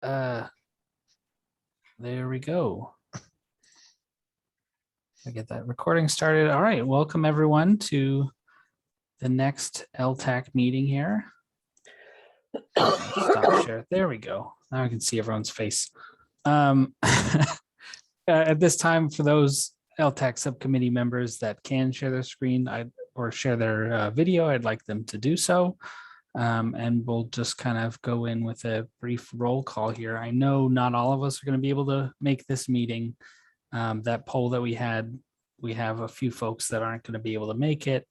There we go. I get that recording started. All right, welcome everyone to the next ELTAC meeting here. Stop share. There we go. Now I can see everyone's face. At this time, for those ELTAC subcommittee members that can share their screen or share their video, I'd like them to do so. And we'll just kind of go in with a brief roll call here. I know not all of us are going to be able to make this meeting. That poll that we had, we have a few folks that aren't going to be able to make it.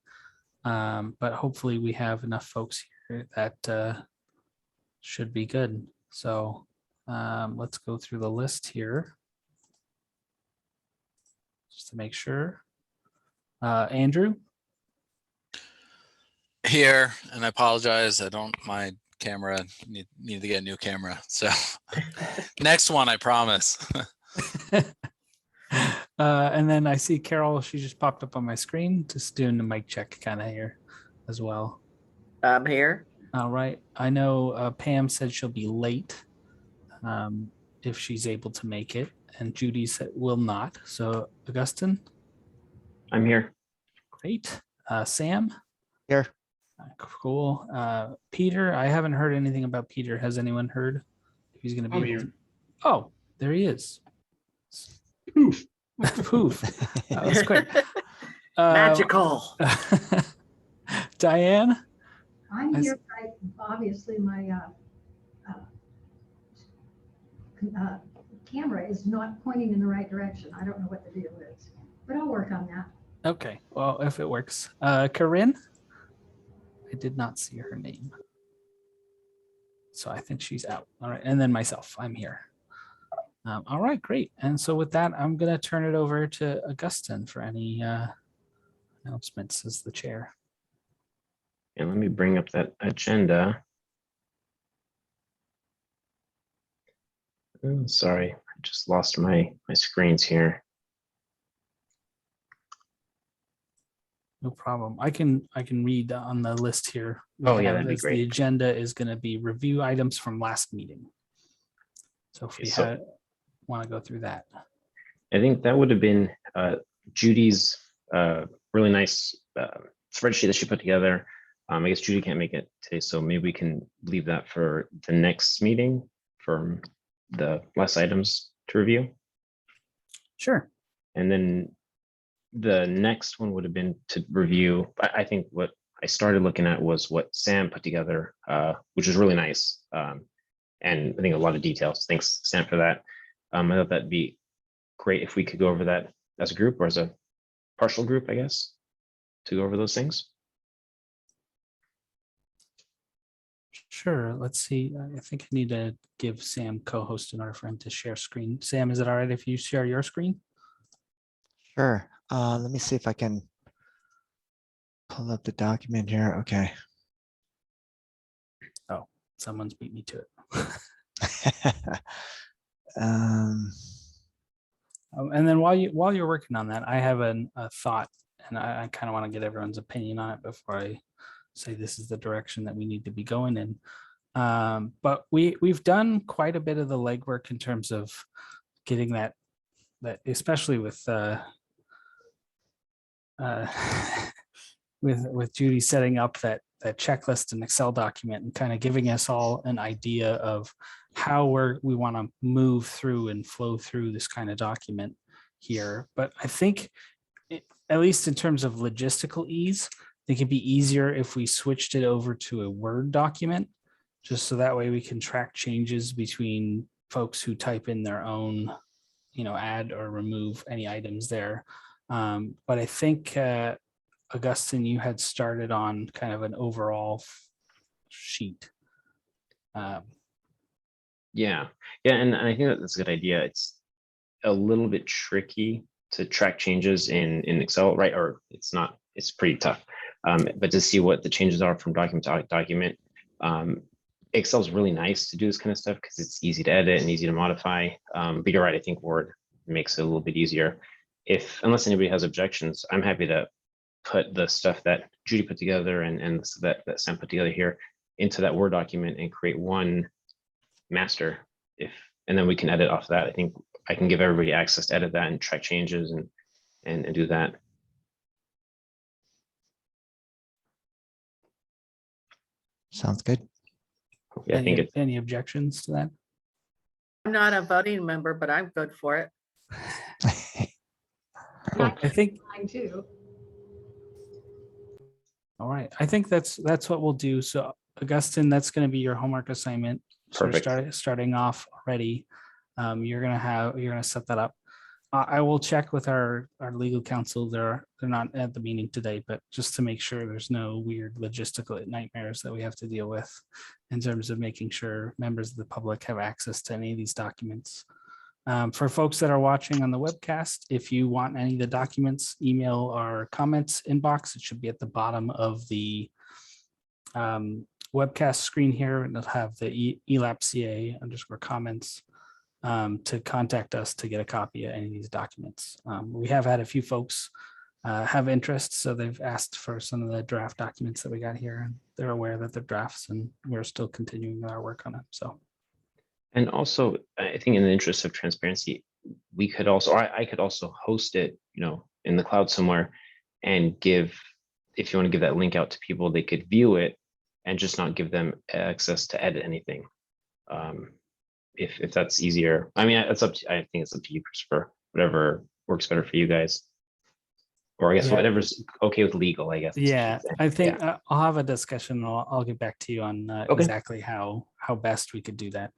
But hopefully we have enough folks here that should be good. So let's go through the list here just to make sure. Andrew? Here, and I apologize. My camera need to get a new camera. So next one, I promise. And then I see Carol, she just popped up on my screen, just doing the mic check kind of here as well. I'm here. All right. I know Pam said she'll be late if she's able to make it, and Judy said will not. So Augustine? I'm here. Great. Sam? Here. Cool. Peter, I haven't heard anything about Peter. Has anyone heard if he's going to be here? Oh, there he is. Poof. Poof. That was quick. Magical. Diane? I'm here. Obviously, my camera is not pointing in the right direction. I don't know what the deal is, but I'll work on that. Okay. Well, if it works. Corinne? I did not see her name. So I think she's out. All right. And then myself, I'm here. All right, great. And so with that, I'm going to turn it over to Augustine for any announcements as the chair. And let me bring up that agenda. Oh, sorry, I just lost my screens here. No problem. I can read on the list here. Oh yeah, that'd be great. The agenda is going to be review items from last meeting. So if we want to go through that. I think that would have been Judy's really nice spreadsheet that she put together. I guess Judy can't make it today, so maybe we can leave that for the next meeting for the less items to review. Sure. And then the next one would have been to review. I think what I started looking at was what Sam put together, which is really nice. And I think a lot of details. Thanks, Sam, for that. I thought that'd be great if we could go over that as a group or as a partial group, I guess, to go over those things. Sure. Let's see. I think I need to give Sam co-host in order for him to share screen. Sam, is it all right if you share your screen? Sure. Let me see if I can pull up the document here. Okay. Oh, someone's beat me to it. And then while you're working on that, I have a thought, and I kind of want to get everyone's opinion on it before I say this is the direction that we need to be going in. But we've done quite a bit of the legwork in terms of getting that especially with with Judy setting up that checklist and Excel document and kind of giving us all an idea of how we want to move through and flow through this kind of document here. But I think at least in terms of logistical ease, I think it'd be easier if we switched it over to a Word document, just so that way we can track changes between folks who type in their own, add or remove any items there. But I think, Augustine, you had started on kind of an overall sheet. Yeah, and I think that's a good idea. It's a little bit tricky to track changes in Excel, right? Or it's not, it's pretty tough. But to see what the changes are from document to document, Excel is really nice to do this kind of stuff because it's easy to edit and easy to modify. But you're right, I think Word makes it a little bit easier. Unless anybody has objections, I'm happy to put the stuff that Judy put together and that Sam put together here into that Word document and create one master. and then we can edit off that. I think I can give everybody access to edit that and track changes and do that. Sounds good. Yeah, I think it's Any objections to that? I'm not a voting member, but I'm good for it. cool. I think, Mine too. all right, I think that's what we'll do. So Augustine, that's going to be your homework assignment. So we're Perfect. starting off already. You're gonna set that up. I will check with our legal counsel. They're not at the meeting today, but just to make sure there's no weird logistical nightmares that we have to deal with in terms of making sure members of the public have access to any of these documents. For folks that are watching on the webcast, if you want any of the documents, email our comments inbox. It should be at the bottom of the webcast screen here, and it'll have the ELAPCA_comments to contact us to get a copy of any of these documents. We have had a few folks have interest, so they've asked for some of the draft documents that we got here, and they're aware that they're drafts, and we're still continuing our work on it. So, And also, I think in the interest of transparency, we could also, I could also host it, in the cloud somewhere, and if you want to give that link out to people, they could view it and just not give them access to edit anything. If that's easier. I mean, it's up to, I think it's up to you, Christopher, whatever works better for you guys. Or I guess Yeah. whatever's okay with legal, I guess. yeah, I think I'll have a discussion. I'll get back to you on Okay. exactly how best we could do that.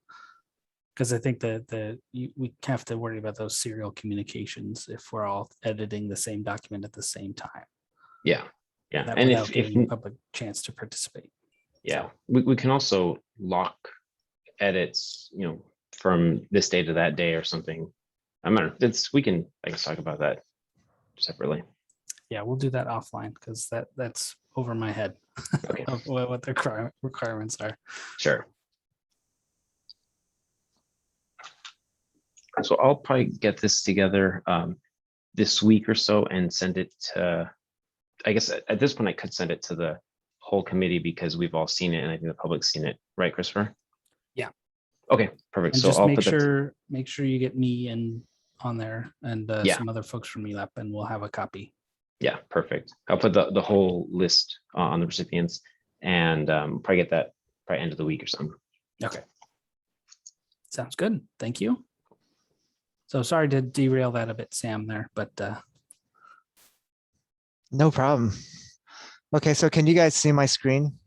Because I think that we have to worry about those serial communications if we're all editing the same document at the same time. Yeah. That And without if giving the public chance to participate. yeah, we can also lock edits, from this day to that day or something. I'm not, I guess talk about that separately. Yeah, we'll do that offline because that's over my head Okay, of what the requirements are. sure. So I'll probably get this together this week or so and send it to, I guess at this point I could send it to the whole committee because we've all seen it and I think the public's seen it, right, Christopher? Yeah. Okay, perfect. And So just I'll make put that. sure you get me in on there and Yeah. some other folks from ELAP, and we'll have a copy. Yeah, perfect. I'll put the whole list on the recipients and probably get that by end of the week or something. Okay. Sounds good. Thank you. So sorry to derail that a bit, Sam, there, but No problem. Okay, so can you guys see my screen?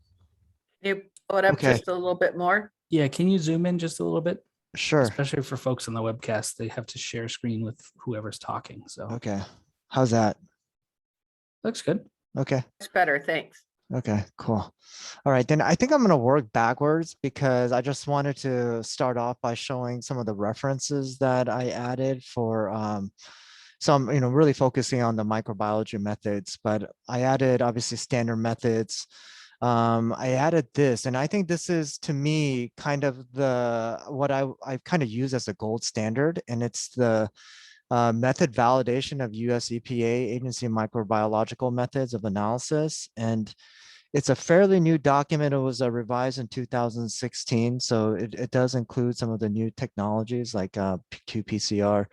You put up Okay. just a little bit more. yeah, can you zoom in just a little bit? Sure. Especially for folks on the webcast, they have to share screen with whoever's talking. So Okay. How's that? looks good. Okay. It's better, thanks. Okay, cool. All right, then I think I'm going to work backwards because I just wanted to start off by showing some of the references that I added for some, really focusing on the microbiology methods, but I added obviously standard methods. I added this, and I think this is to me kind of what I kind of use as a gold standard, and it's the method validation of US EPA agency microbiological methods of analysis. And it's a fairly new document. It was revised in 2016. So it does include some of the new technologies like qPCR.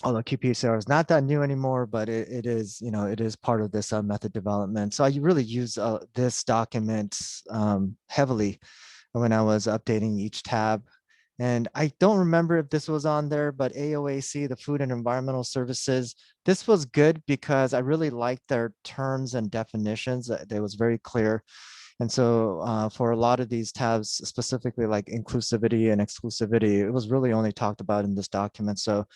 Although qPCR is not that new anymore, but it is, it is part of this method development. So I really use this document heavily when I was updating each tab. And I don't remember if this was on there, but AOAC, the Food and Environmental Services, this was good because I really liked their terms and definitions. They was very clear. And so for a lot of these tabs, specifically like inclusivity and exclusivity, it was really only talked about in this document. So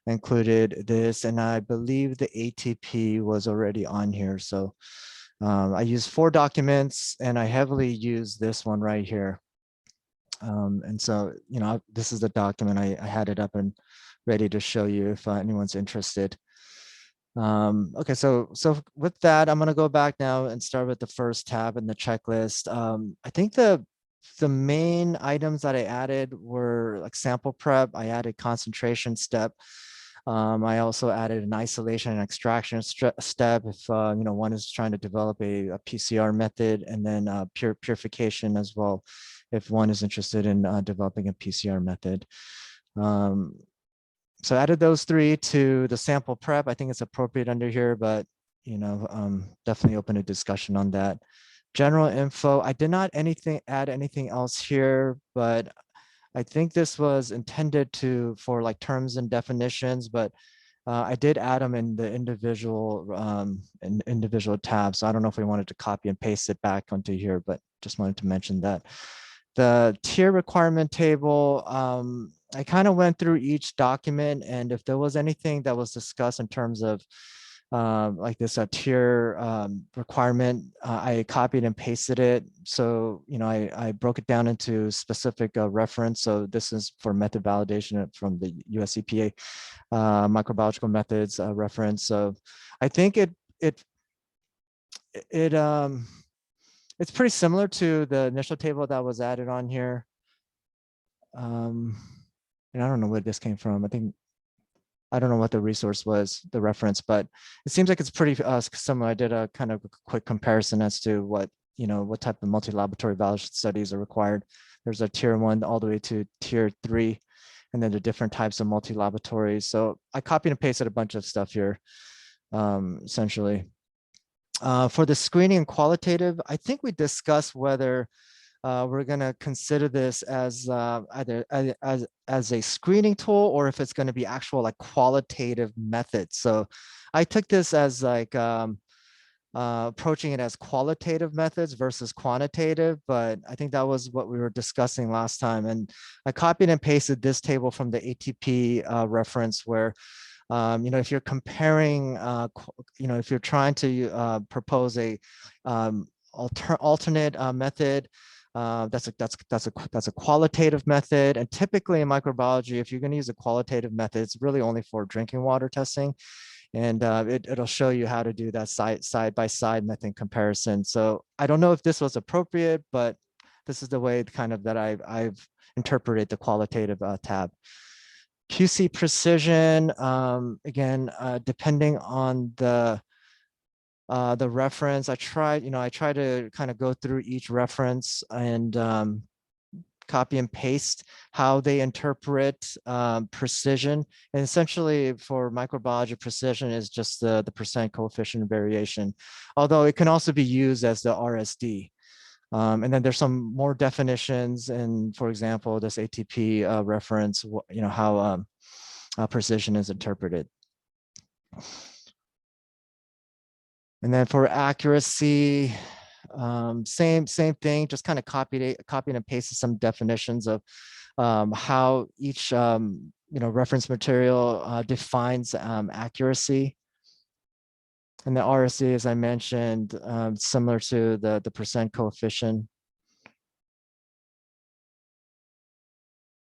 I included this, and I believe the ATP was already on here. So I used 4 documents, and I heavily use this one right here. And so, this is the document. I had it up and ready to show you if anyone's interested. Okay, so with that, I'm going to go back now and start with the first tab in the checklist. I think the main items that I added were like sample prep. I added concentration step. I also added an isolation and extraction step if one is trying to develop a PCR method, and then purification as well. if one is interested in developing a PCR method. So I added those 3 to the sample prep. I think it's appropriate under here, but definitely open to discussion on that. General info, I did not add anything else here, but I think this was intended for like terms and definitions, but I did add them in the individual tabs. So I don't know if we wanted to copy and paste it back onto here, but just wanted to mention that. The tier requirement table, I kind of went through each document, and if there was anything that was discussed in terms of like this tier requirement, I copied and pasted it. So, I broke it down into specific reference. So this is for method validation from the US EPA microbiological methods reference. So I think it's pretty similar to the initial table that was added on here. And I don't know where this came from. I don't know what the resource was, the reference, but it seems like it's pretty similar. I did a kind of quick comparison as to what type of multi-laboratory validation studies are required. There's a tier 1 all the way to tier 3, and then the different types of multi-laboratories. So I copied and pasted a bunch of stuff here, essentially. For the screening and qualitative, I think we discussed whether we're going to consider this as either as a screening tool, or if it's going to be actual like qualitative methods. So I took this as like approaching it as qualitative methods versus quantitative, but I think that was what we were discussing last time. And I copied and pasted this table from the ATP reference where, if you're comparing, if you're trying to propose a alternate method, that's a qualitative method. And typically in microbiology, if you're going to use a qualitative method, it's really only for drinking water testing. And it'll show you how to do that side by side method comparison. So I don't know if this was appropriate, but this is the way kind of that I've interpreted the qualitative tab. QC precision, again, depending on the reference, I try to kind of go through each reference and copy and paste how they interpret precision. And essentially for microbiology, precision is just the percent coefficient variation, although it can also be used as the RSD. And then there's some more definitions, and for example, this ATP reference, how precision is interpreted. And then for accuracy, same thing, just kind of copied and pasted some definitions of how each reference material defines accuracy. And the RSC, as I mentioned, similar to the percent coefficient.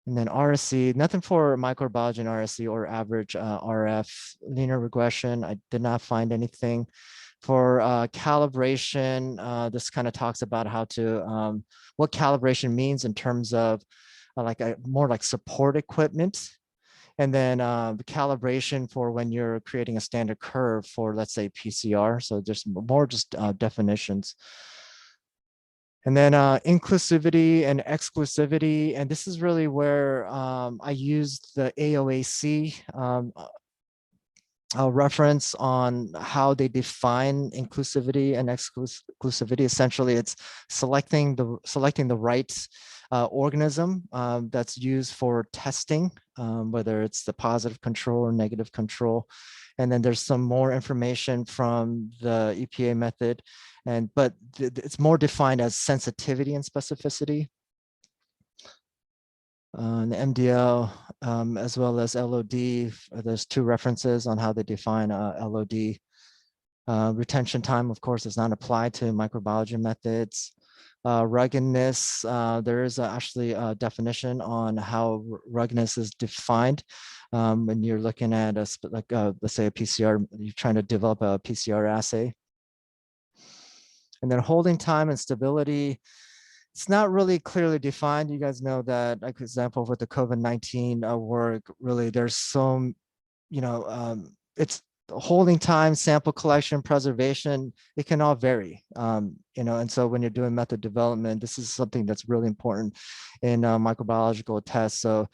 And then RSC, nothing for microbiology and RSC or average RF linear regression. I did not find anything. For calibration, this kind of talks about how to, what calibration means in terms of more like support equipment. And then the calibration for when you're creating a standard curve for, let's say, PCR. So there's more just definitions. And then inclusivity and exclusivity. And this is really where I used the AOAC reference on how they define inclusivity and exclusivity. Essentially, it's selecting the right organism that's used for testing, whether it's the positive control or negative control. And then there's some more information from the EPA method, but it's more defined as sensitivity and specificity. The MDL as well as LOD, there's 2 references on how they define LOD. Retention time, of course, is not applied to microbiology methods. Ruggedness, there is actually a definition on how ruggedness is defined when you're looking at let's say a PCR, you're trying to develop a PCR assay. And then holding time and stability, it's not really clearly defined. You guys know that, like, for example, with the COVID-19 work, really there's some, it's the holding time, sample collection, preservation, it can all vary. And so when you're doing method development, this is something that's really important in microbiological tests. So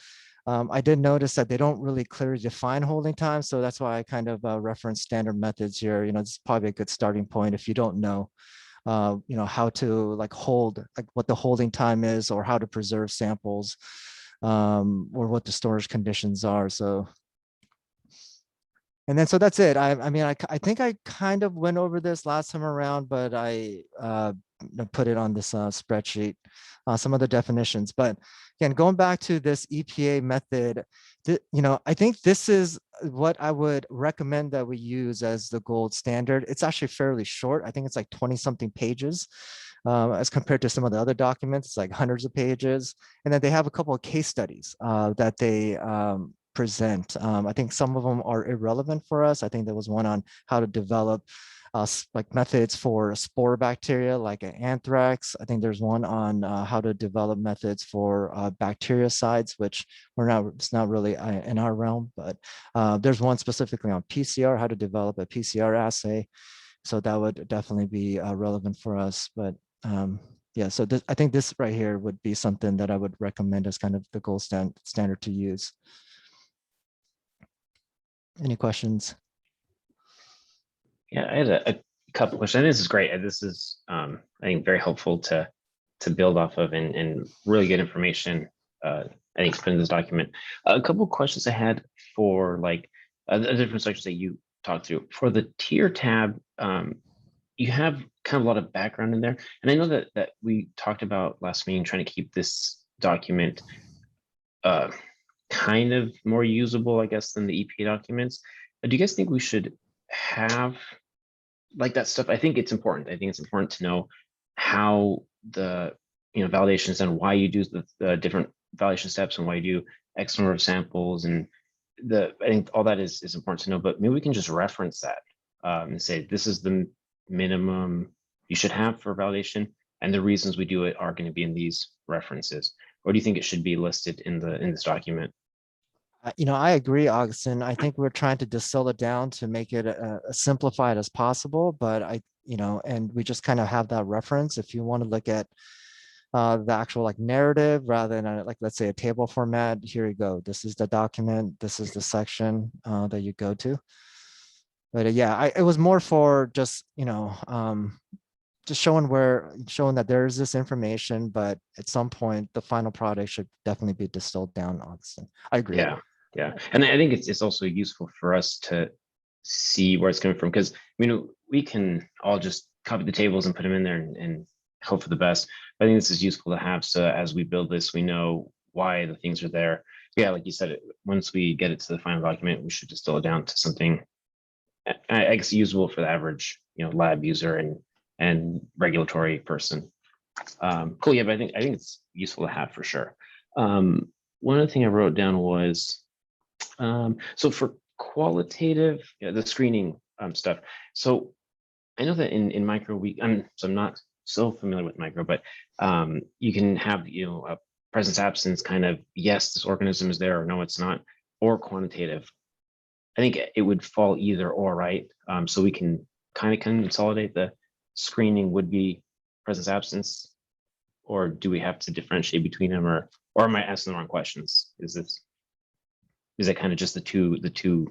I did notice that they don't really clearly define holding time. So that's why I kind of reference standard methods here. This is probably a good starting point if you don't know, how to like hold, like what the holding time is or how to preserve samples, or what the storage conditions are. So, and then, so that's it. I mean, I think I kind of went over this last time around, but I put it on this spreadsheet, some of the definitions. But again, going back to this EPA method, I think this is what I would recommend that we use as the gold standard. It's actually fairly short. I think it's like 20 something pages as compared to some of the other documents. It's like hundreds of pages. And then they have a couple of case studies that they present. I think some of them are irrelevant for us. I think there was one on how to develop like methods for spore bacteria like anthrax. I think there's one on how to develop methods for bactericides, which it's not really in our realm, but there's one specifically on PCR, how to develop a PCR assay. So that would definitely be relevant for us. But yeah, so I think this right here would be something that I would recommend as kind of the gold standard to use. Any questions? Yeah, I had a couple questions. This is great. This is, I think, very helpful to build off of and really good information. I think it's put in this document. A couple of questions I had for like the different sections that you talked through. For the tier tab, you have kind of a lot of background in there, and I know that we talked about last meeting trying to keep this document kind of more usable, I guess, than the EPA documents. Do you guys think we should have like that stuff? I think it's important. I think it's important to know how the validations and why you do the different validation steps and why you do X number of samples, and I think all that is important to know. But maybe we can just reference that and say this is the minimum you should have for validation, and the reasons we do it are going to be in these references. Or do you think it should be listed in this document? I agree, Augustine. I think we're trying to distill it down to make it as simplified as possible, but and we just kind of have that reference. If you want to look at the actual like narrative rather than like, let's say a table format, here you go. This is the document. This is the section that you go to. But yeah, it was more for just, just showing that there is this information, but at some point the final product should definitely be distilled down, Augustine. I agree. Yeah. And I think it's also useful for us to see where it's coming from, because we can all just copy the tables and put them in there and hope for the best. I think this is useful to have, so as we build this, we know why the things are there. Yeah, like you said, once we get it to the final document, we should distill it down to something, I guess, usable for the average lab user and regulatory person. Cool. Yeah, but I think it's useful to have for sure. One other thing I wrote down was so for qualitative, the screening stuff. So I know that in micro, I'm not so familiar with micro, but you can have a presence absence kind of, yes, this organism is there, or no, it's not, or quantitative. I think it would fall either or, right? So we can kind of consolidate the screening would be presence absence, or do we have to differentiate between them, or am I asking the wrong questions? Is it kind of just the two,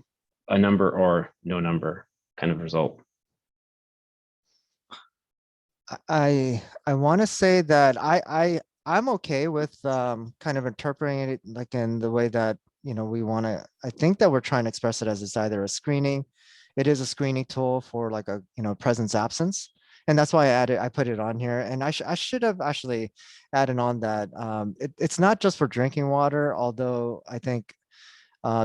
a number or no number kind of result? I want to say that I'm okay with kind of interpreting it like in the way that we want to. I think that we're trying to express it as it's either a screening. It is a screening tool for like a presence absence, and that's why I put it on here. And I should have actually added on that it's not just for drinking water, although I think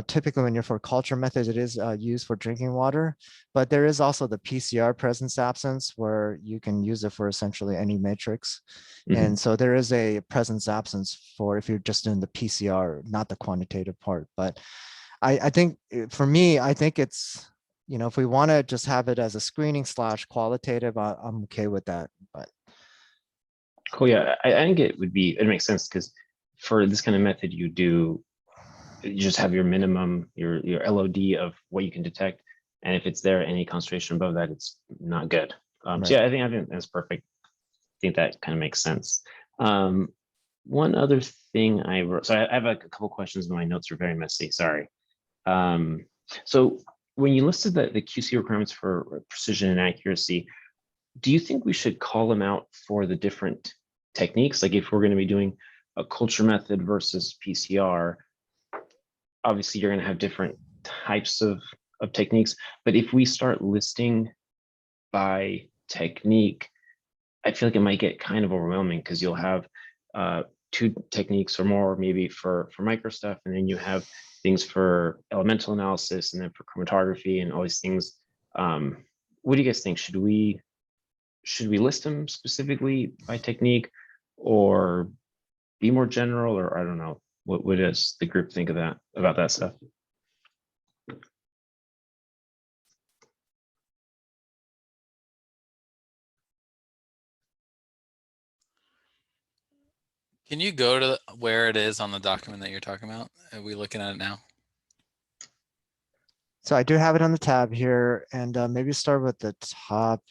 typically when you're for culture methods, it is used for drinking water, but there is also the PCR presence absence where you can use it for essentially any matrix. And so there is a presence absence for if you're just doing the PCR, not the quantitative part. But I think for me, I think it's, if we want to just have it as a screening / qualitative, I'm okay with that. But cool. Yeah, I think it makes sense, because for this kind of method, you just have your minimum, your LOD of what you can detect, And if it's there, any concentration above that, it's not good. Right. So yeah, I think that's perfect. I think that kind of makes sense. One other thing I wrote, so I have a couple questions, but my notes are very messy, sorry. So when you listed the QC requirements for precision and accuracy, do you think we should call them out for the different techniques? Like if we're going to be doing a culture method versus PCR, obviously you're going to have different types of techniques, but if we start listing by technique, I feel like it might get kind of overwhelming because you'll have 2 techniques or more maybe for micro stuff, and then you have things for elemental analysis and then for chromatography and all these things. What do you guys think? Should we list them specifically by technique or be more general, or I don't know, what does the group think of that, about that stuff? Can you go to where it is on the document that you're talking about? Are we looking at it now? So I do have it on the tab here, and maybe start with the top.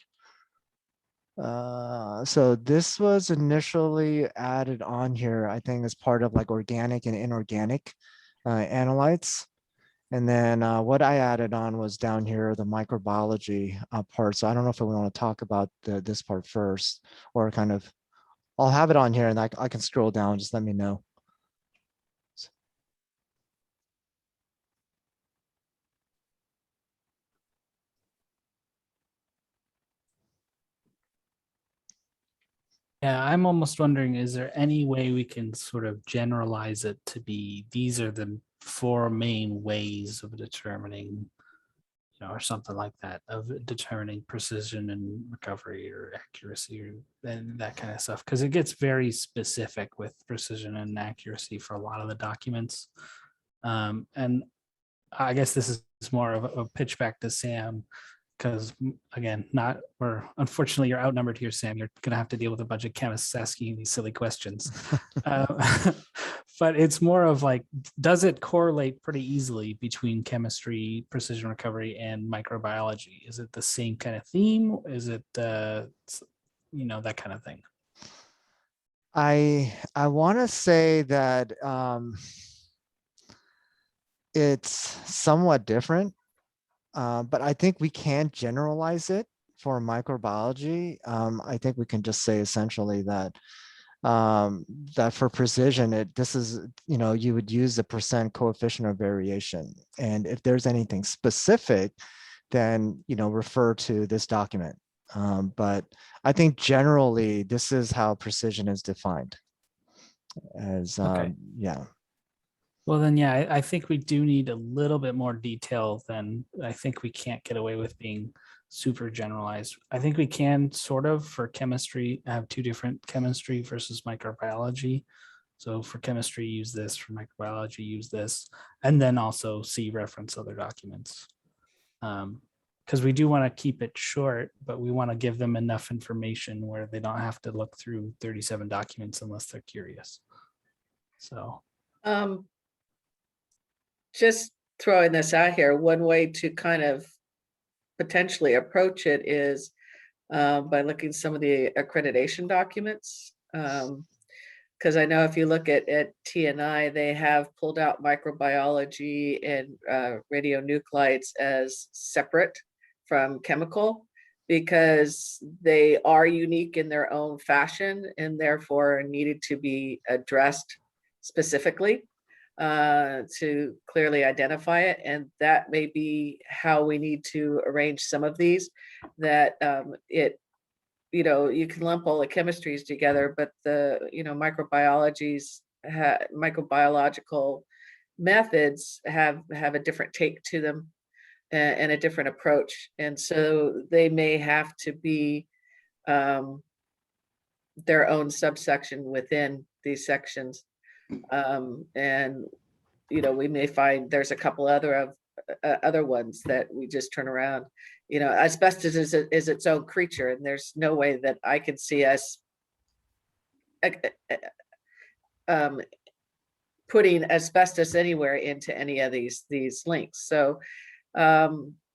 So this was initially added on here, I think, as part of like organic and inorganic analytes. And then what I added on was down here, the microbiology part. So I don't know if we want to talk about this part first, or kind of, I'll have it on here and I can scroll down, just let me know. Yeah, I'm almost wondering, is there any way we can sort of generalize it to be, these are the 4 main ways of determining, or something like that, of determining precision and recovery or accuracy and that kind of stuff? Because it gets very specific with precision and accuracy for a lot of the documents. And I guess this is more of a pitch back to Sam, because again, unfortunately you're outnumbered here, Sam. You're gonna have to deal with a bunch of chemists asking you these silly questions. But it's more of like, does it correlate pretty easily between chemistry, precision recovery, and microbiology? Is it the same kind of theme? Is it that kind of thing? I want to say that it's somewhat different, but I think we can generalize it for microbiology. I think we can just say essentially that that for precision, this is, you would use the % coefficient of variation. And if there's anything specific, then, refer to this document. But I think generally this is how precision is defined as, Okay. yeah. Well, then, yeah, I think we do need a little bit more detail. Than I think we can't get away with being super generalized. I think we can sort of, for chemistry, have 2 different chemistry versus microbiology. So for chemistry, use this, for microbiology, use this, and then also see reference other documents. Because we do want to keep it short, but we want to give them enough information where they don't have to look through 37 documents unless they're curious. So Just throwing this out here, one way to kind of potentially approach it is by looking some of the accreditation documents. Because I know if you look at TNI, they have pulled out microbiology and radionuclides as separate from chemical, because they are unique in their own fashion and therefore needed to be addressed specifically to clearly identify it. And that may be how we need to arrange some of these, that you can lump all the chemistries together, but the microbiological methods have a different take to them and a different approach, and so they may have to be their own subsection within these sections. And we may find there's a couple other ones that we just turn around. Asbestos is its own creature, and there's no way that I can see us putting asbestos anywhere into any of these links. So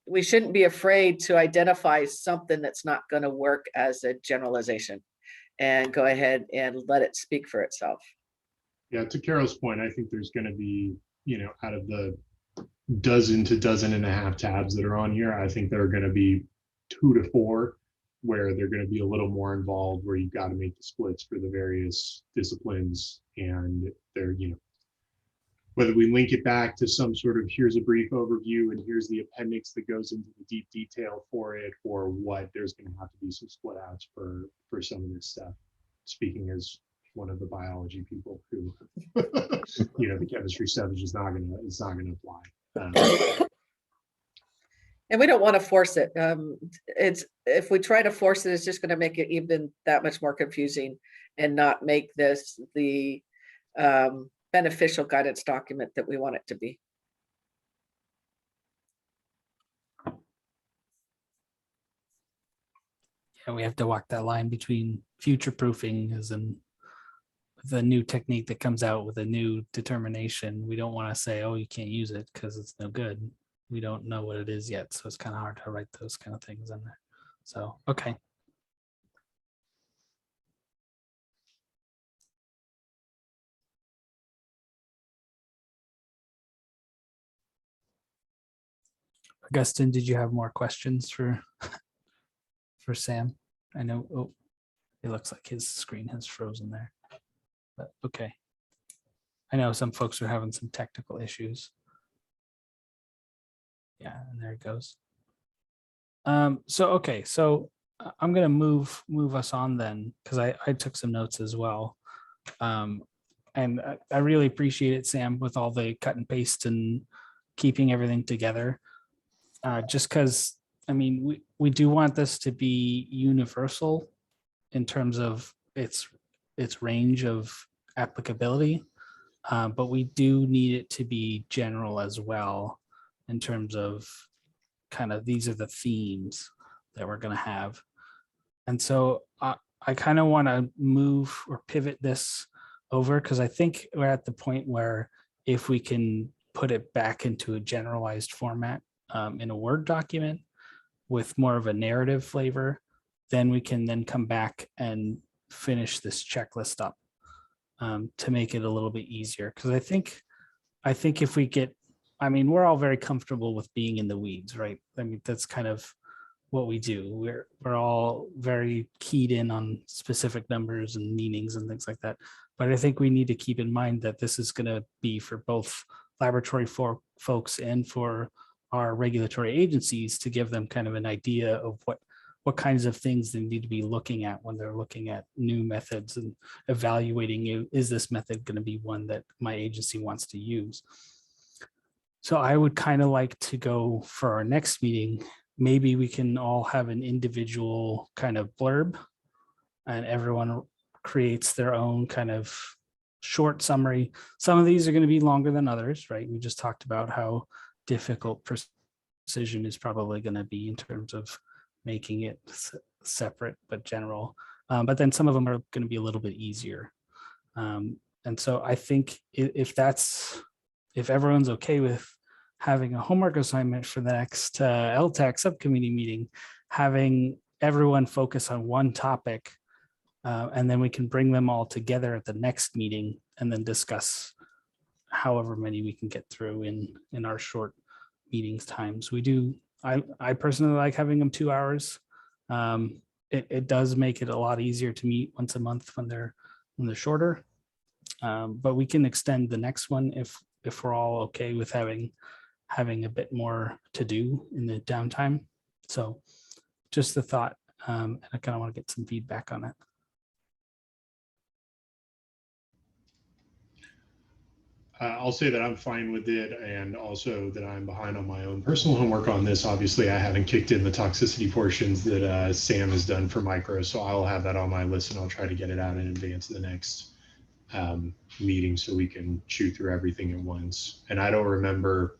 we shouldn't be afraid to identify something that's not going to work as a generalization and go ahead and let it speak for itself. Yeah, to Carol's point, I think there's going to be, out of the dozen to dozen and a half tabs that are on here, I think there are going to be 2 to 4 where they're going to be a little more involved, where you've got to make the splits for the various disciplines, and they're, whether we link it back to some sort of here's a brief overview and here's the appendix that goes into the deep detail for it, or what, there's going to have to be some split outs for some of this stuff. Speaking as one of the biology people who, the chemistry stuff is just not gonna apply. And we don't want to force it. If we try to force it, it's just going to make it even that much more confusing and not make this the beneficial guidance document that we want it to be. Yeah, we have to walk that line between future proofing, as in the new technique that comes out with a new determination. We don't want to say, oh, you can't use it because it's no good. We don't know what it is yet, so it's kind of hard to write those kind of things in there. So, okay. Augustine, did you have more questions for Sam? I know, oh, it looks like his screen has frozen there, but okay. I know some folks are having some technical issues. Yeah, and there it goes. Okay, so I'm gonna move us on then, because I took some notes as well. And I really appreciate it, Sam, with all the cut and paste and keeping everything together. Just because, I mean, we do want this to be universal in terms of its range of applicability, but we do need it to be general as well in terms of kind of these are the themes that we're going to have. And so I kind of want to move or pivot this over, because I think we're at the point where if we can put it back into a generalized format in a Word document with more of a narrative flavor, then we can then come back and finish this checklist up to make it a little bit easier. Because I think if we get, I mean, we're all very comfortable with being in the weeds, right? I mean, that's kind of what we do. We're all very keyed in on specific numbers and meanings and things like that. But I think we need to keep in mind that this is going to be for both laboratory folks and for our regulatory agencies, to give them kind of an idea of what kinds of things they need to be looking at when they're looking at new methods and evaluating, is this method going to be one that my agency wants to use? So I would kind of like to go for our next meeting. Maybe we can all have an individual kind of blurb, and everyone creates their own kind of short summary. Some of these are going to be longer than others, right? We just talked about how difficult precision is probably going to be in terms of making it separate but general. But then some of them are going to be a little bit easier. And so I think if everyone's okay with having a homework assignment for the next ELTAC subcommittee meeting, having everyone focus on one topic, and then we can bring them all together at the next meeting and then discuss however many we can get through in our short meetings times. I personally like having them 2 hours. It does make it a lot easier to meet once a month when they're shorter. But we can extend the next one if we're all okay with having a bit more to do in the downtime. So just the thought, and I kind of want to get some feedback on it. I'll say that I'm fine with it, and also that I'm behind on my own personal homework on this. Obviously, I haven't kicked in the toxicity portions that Sam has done for micro, so I'll have that on my list, and I'll try to get it out in advance of the next meeting so we can chew through everything at once. And I don't remember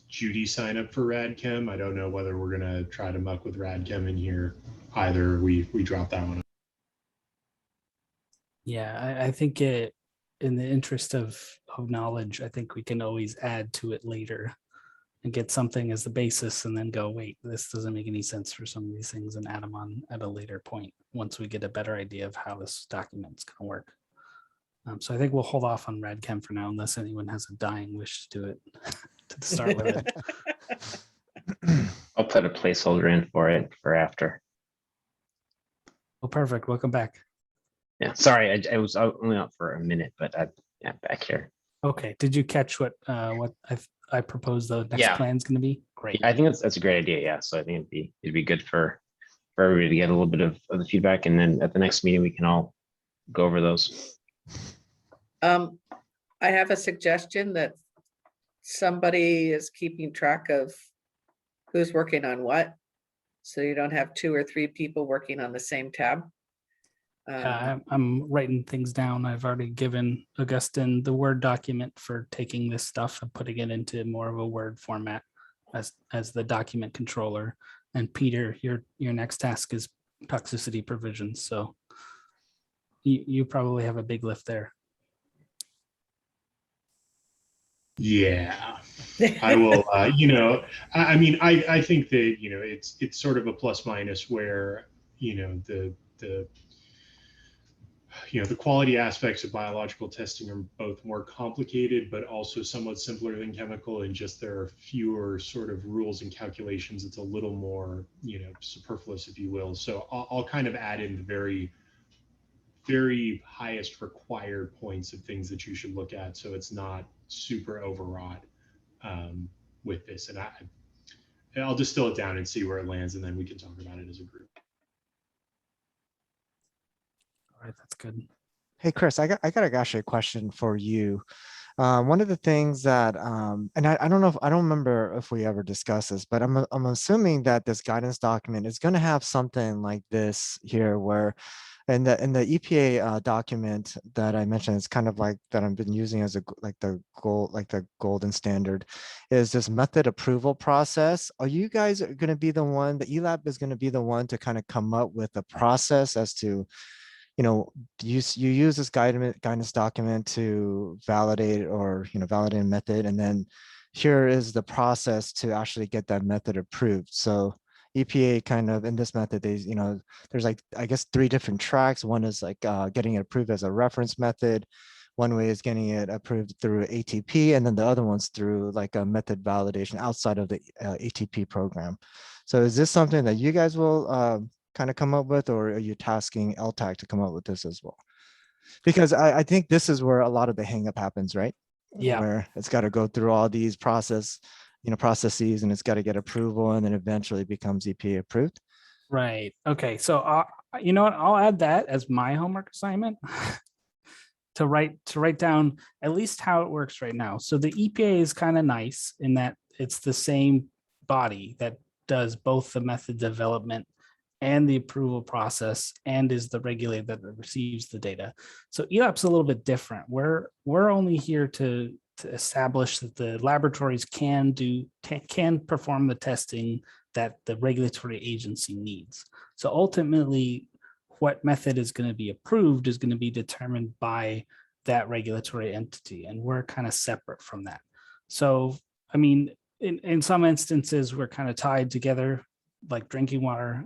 Judy sign up for RadChem. I don't know whether we're gonna try to muck with RadChem in here either. We drop that one. Yeah, I think in the interest of knowledge, I think we can always add to it later and get something as the basis and then go, wait, this doesn't make any sense for some of these things and add them on at a later point once we get a better idea of how this document's going to work. So I think we'll hold off on RADChem for now unless anyone has a dying wish to do it to start with it. I'll put a placeholder in for it for after. Well, perfect. Welcome back. Yeah, sorry, I was only out for a minute, but yeah, back here. Okay. Did you catch what I proposed the next Yeah. plan is going to be? Great. I think that's a great idea. Yeah, so I think it'd be good for everybody to get a little bit of the feedback, and then at the next meeting we can all go over those. I have a suggestion that somebody is keeping track of who's working on what. So you don't have 2 or 3 people working on the same tab. I'm writing things down. I've already given Augustine the Word document for taking this stuff and putting it into more of a Word format as the document controller. And Peter, your next task is toxicity provisions. So you probably have a big lift there. Yeah, I will. I mean, I think that it's sort of a plus minus where the quality aspects of biological testing are both more complicated, but also somewhat simpler than chemical, and just there are fewer sort of rules and calculations. It's a little more superfluous, if you will. So I'll kind of add in the very highest required points of things that you should look at, so it's not super overwrought with this. And I'll distill it down and see where it lands, and then we can talk about it as a group. All right, that's good. Hey, Chris, I got actually a question for you. One of the things that, and I don't know if I don't remember if we ever discussed this, but I'm assuming that this guidance document is going to have something like this here, where in the EPA document that I mentioned, it's kind of like that I've been using as the golden standard, is this method approval process. Are you guys going to be the one? The ELAP is going to be the one to kind of come up with a process as to, you use this guidance document to validate or validate a method, and then here is the process to actually get that method approved. So EPA kind of in this method, there's like, I guess, 3 different tracks. One is like getting it approved as a reference method. One way is getting it approved through ATP, and then the other one's through like a method validation outside of the ATP program. So is this something that you guys will kind of come up with, or are you tasking ELTAC to come up with this as well? Because I think this is where a lot of the hangup happens, right? Yeah. Where it's got to go through all these processes, and it's got to get approval, and then eventually becomes EPA approved. Right. Okay. So you know what? I'll add that as my homework assignment to write down at least how it works right now. So the EPA is kind of nice in that it's the same body that does both the method development and the approval process, and is the regulator that receives the data. So ELAP's a little bit different. We're only here to establish that the laboratories can perform the testing that the regulatory agency needs. So ultimately, what method is going to be approved is going to be determined by that regulatory entity, and we're kind of separate from that. So, I mean, in some instances, we're kind of tied together, like drinking water.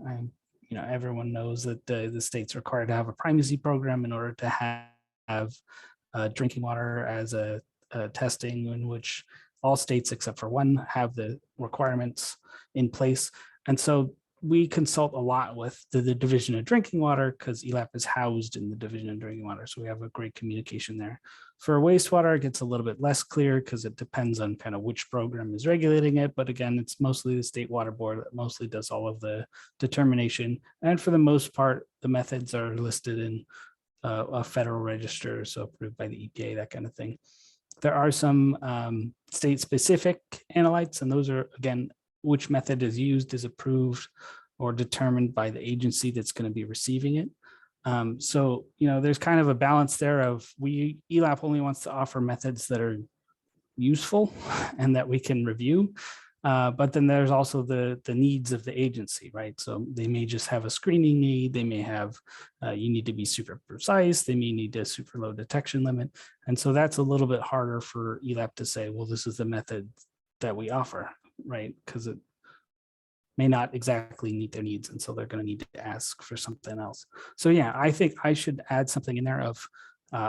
Everyone knows that the state's required to have a primacy program in order to have drinking water as a testing, in which all states except for one have the requirements in place. And so we consult a lot with the Division of Drinking Water, because ELAP is housed in the Division of Drinking Water. So we have a great communication there. For wastewater, it gets a little bit less clear because it depends on kind of which program is regulating it. But again, it's mostly the State Water Board that mostly does all of the determination. And for the most part, the methods are listed in a federal register, so approved by the EPA, that kind of thing. There are some state-specific analytes, and those are, again, which method is used is approved or determined by the agency that's going to be receiving it. So, there's kind of a balance there of ELAP only wants to offer methods that are useful and that we can review. But then there's also the needs of the agency, right? So they may just have a screening need. They may have, you need to be super precise. They may need a super low detection limit. And so that's a little bit harder for ELAP to say, well, this is the method that we offer. right? Because it may not exactly meet their needs, and so they're going to need to ask for something else. So yeah, I think I should add something in there of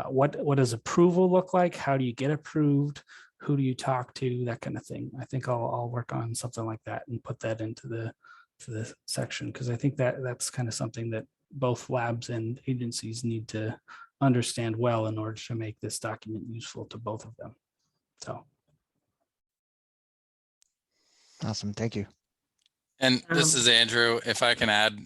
what does approval look like? How do you get approved? Who do you talk to? That kind of thing. I think I'll work on something like that and put that into the section, because I think that's kind of something that both labs and agencies need to understand well in order to make this document useful to both of them. So Awesome. Thank you. And this is Andrew. If I can add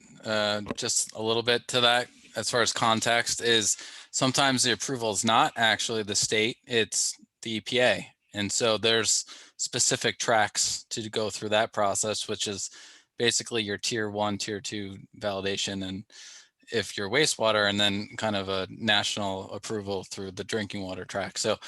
just a little bit to that, as far as context, is sometimes the approval is not actually the state, it's the EPA. And so there's specific tracks to go through that process, which is basically your tier 1, tier 2 validation. And if you're wastewater, and then kind of a national approval through the drinking water track. So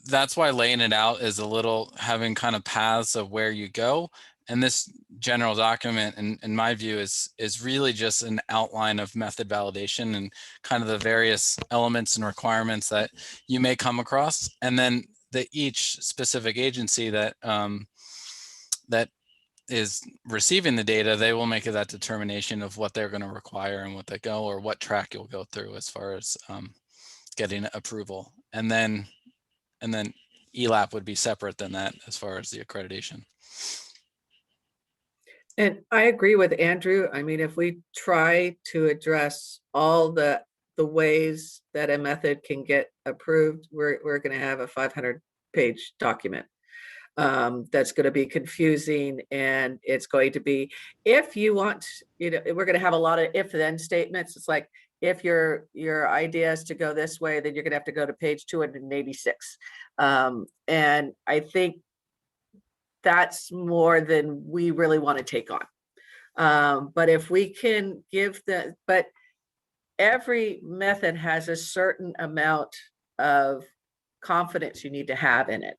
that's why laying it out is a little, having kind of paths of where you go. And this general document, in my view, is really just an outline of method validation and kind of the various elements and requirements that you may come across. And then each specific agency that that is receiving the data, they will make that determination of what they're going to require and what they go, or what track you'll go through as far as getting approval. And then ELAP would be separate than that as far as the accreditation. And I agree with Andrew. I mean, if we try to address all the ways that a method can get approved, we're going to have a 500-page document that's going to be confusing, and it's going to be, if you want, we're going to have a lot of if-then statements. It's like, if your idea is to go this way, then you're going to have to go to page 286. And I think that's more than we really want to take on. But if we can give but every method has a certain amount of confidence you need to have in it,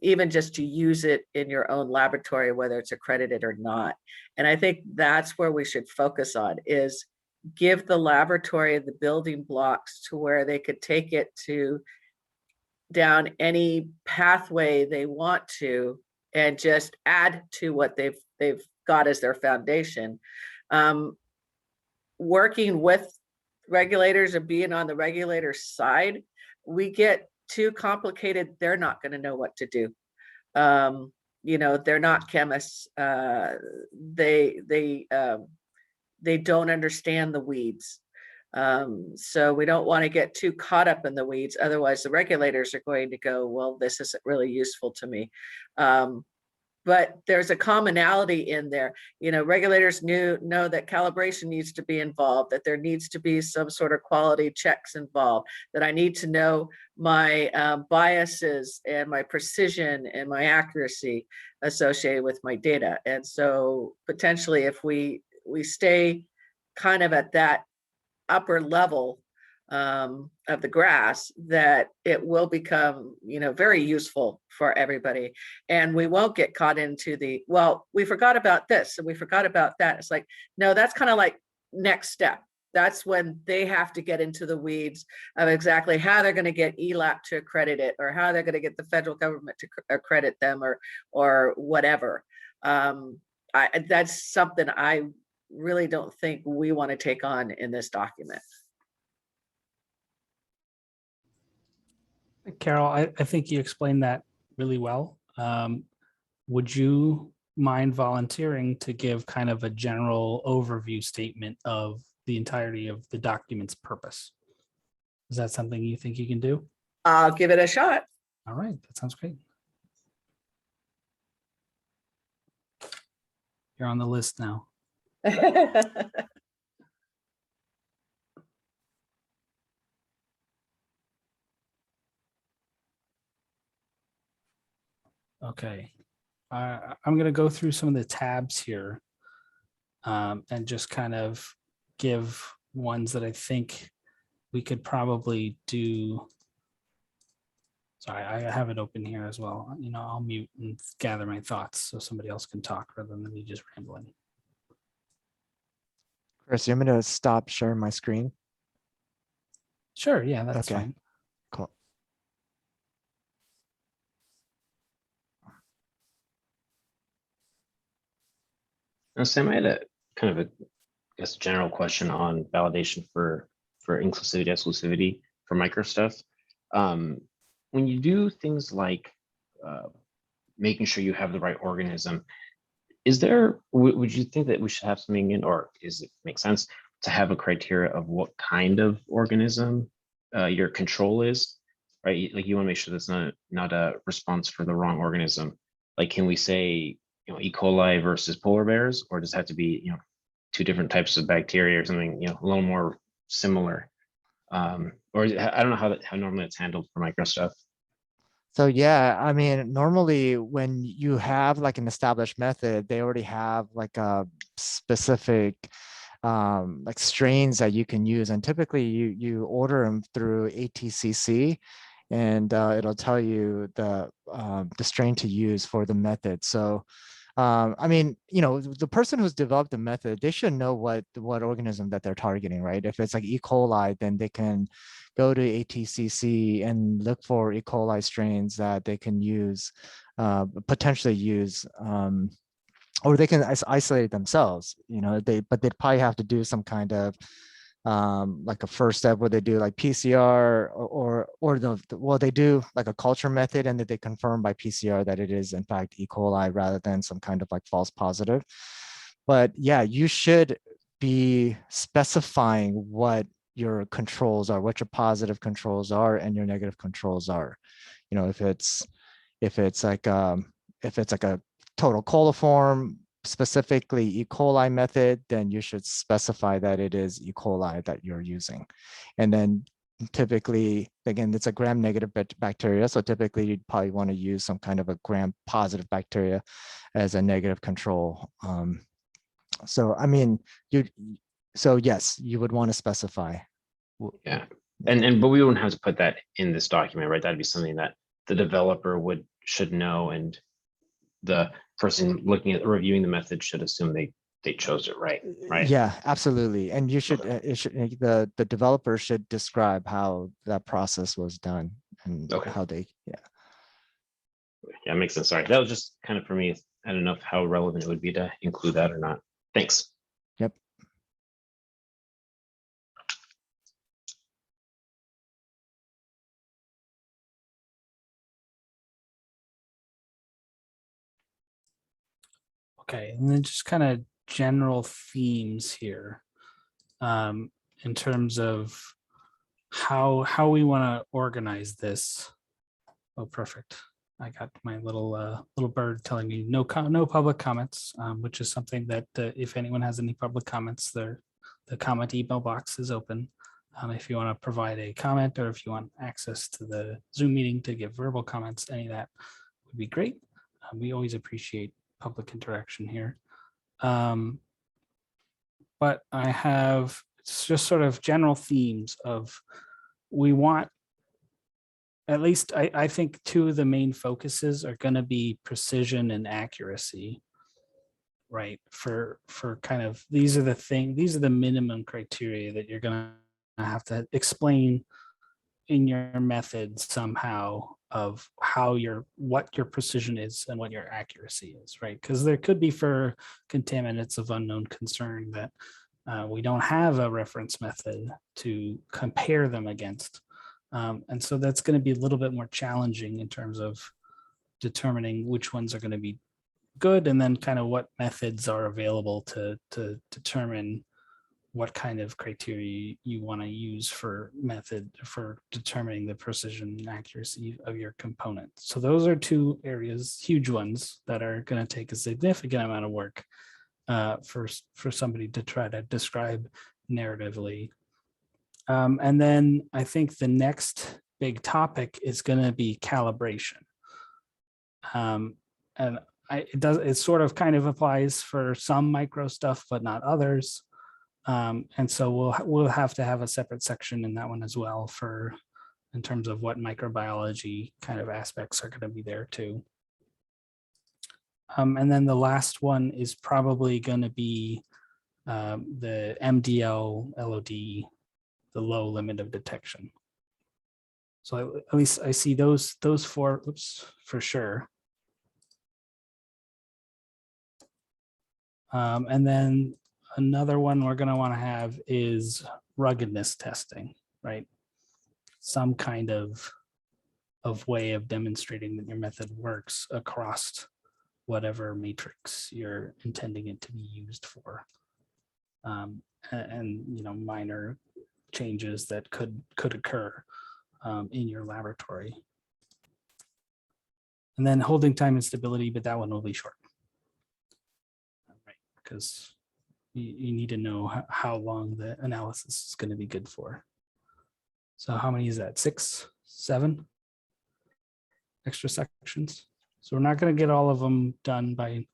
even just to use it in your own laboratory, whether it's accredited or not. And I think that's where we should focus on, is give the laboratory the building blocks to where they could take it to down any pathway they want to, and just add to what they've got as their foundation. Working with regulators and being on the regulator side, we get too complicated, they're not going to know what to do. They're not chemists. They don't understand the weeds. So we don't want to get too caught up in the weeds. Otherwise, the regulators are going to go, well, this isn't really useful to me. But there's a commonality in there. Regulators know that calibration needs to be involved, that there needs to be some sort of quality checks involved, that I need to know my biases and my precision and my accuracy associated with my data. And so potentially, if we stay kind of at that upper level of the grass, that it will become, very useful for everybody. And we won't get caught into we forgot about this and we forgot about that. It's like, no, that's kind of like next step. That's when they have to get into the weeds of exactly how they're going to get ELAP to accredit it, or how they're going to get the federal government to accredit them, or whatever. That's something I really don't think we want to take on in this document. Carol, I think you explained that really well. Would you mind volunteering to give kind of a general overview statement of the entirety of the document's purpose? Is that something you think you can do? I'll give it a shot. All right, that sounds great. You're on the list now. Okay, I'm going to go through some of the tabs here and just kind of give ones that I think we could probably do. Sorry, I have it open here as well. I'll mute and gather my thoughts so somebody else can talk rather than me just rambling. Chris, you want me to stop sharing my screen? Sure, yeah, that's Okay. fine. Cool. Now, Sam, I had a kind of a, I guess, general question on validation for inclusivity, exclusivity for micro stuff. When you do things like making sure you have the right organism, is there, would you think that we should have something in, or is it make sense to have a criteria of what kind of organism your control is, right? Like you want to make sure that's not a response for the wrong organism. Like, can we say, you know, E. coli versus polar bears, or does it have to be, you know, two different types of bacteria or something, you know, a little more similar? Or I don't know how normally it's handled for micro stuff. So yeah, I mean, normally when you have like an established method, they already have like a specific like strains that you can use, and typically you order them through ATCC, and it'll tell you the strain to use for the method. So I mean, you know, the person who's developed the method, they should know what organism that they're targeting, right? If it's like E. coli, then they can go to ATCC and look for E. coli strains that they can use, potentially use, or they can isolate themselves, you know, but they'd probably have to do some kind of like a first step where they do like PCR well, they do like a culture method, and that they confirm by PCR that it is in fact E. coli rather than some kind of like false positive. But yeah, you should be specifying what your controls are, what your positive controls are and your negative controls are. You know, if it's like a total coliform, specifically E. coli method, then you should specify that it is E. coli that you're using. And then typically, again, it's a gram-negative bacteria, so typically you'd probably want to use some kind of a gram-positive bacteria as a negative control. So I mean, so yes, you would want to specify. Yeah, but we wouldn't have to put that in this document, right? That'd be something that the developer should know, and the person looking at reviewing the method should assume they chose it right. Yeah, absolutely. And you should the developer should describe how that process was done and how they yeah, makes sense. Sorry, that was just kind of for me. I don't know how relevant it would be to include that or not. Thanks. Yep. Okay, and then just kind of general themes here in terms of how we want to organize this. Oh, perfect. I got my little bird telling me no public comments, which is something that if anyone has any public comments, the comment email box is open. If you want to provide a comment, or if you want access to the Zoom meeting to give verbal comments, any of that would be great. We always appreciate public interaction here. But I have just sort of general themes of, we want, at least I think two of the main focuses are going to be precision and accuracy, right? For kind of, these are the minimum criteria that you're going to have to explain in your method somehow, of what your precision is and what your accuracy is, right? Because there could be, for contaminants of unknown concern, that we don't have a reference method to compare them against. And so that's going to be a little bit more challenging in terms of determining which ones are going to be good, and then kind of what methods are available to determine what kind of criteria you want to use for determining the precision and accuracy of your component. So those are two areas, huge ones, that are going to take a significant amount of work for somebody to try to describe narratively. And then I think the next big topic is going to be calibration. And it sort of kind of applies for some micro stuff, but not others. And so we'll have to have a separate section in that one as well, in terms of what microbiology kind of aspects are going to be there too. And then the last one is probably going to be the MDL LOD, the low limit of detection. So at least I see those four, for sure. And then another one we're going to want to have is ruggedness testing, right? Some kind of way of demonstrating that your method works across whatever matrix you're intending it to be used for. And you know, minor changes that could occur in your laboratory. And then holding time and stability, but that one will be short. Right, because you need to know how long the analysis is going to be good for. So how many is that? 6, 7 extra sections? So we're not going to get all of them done by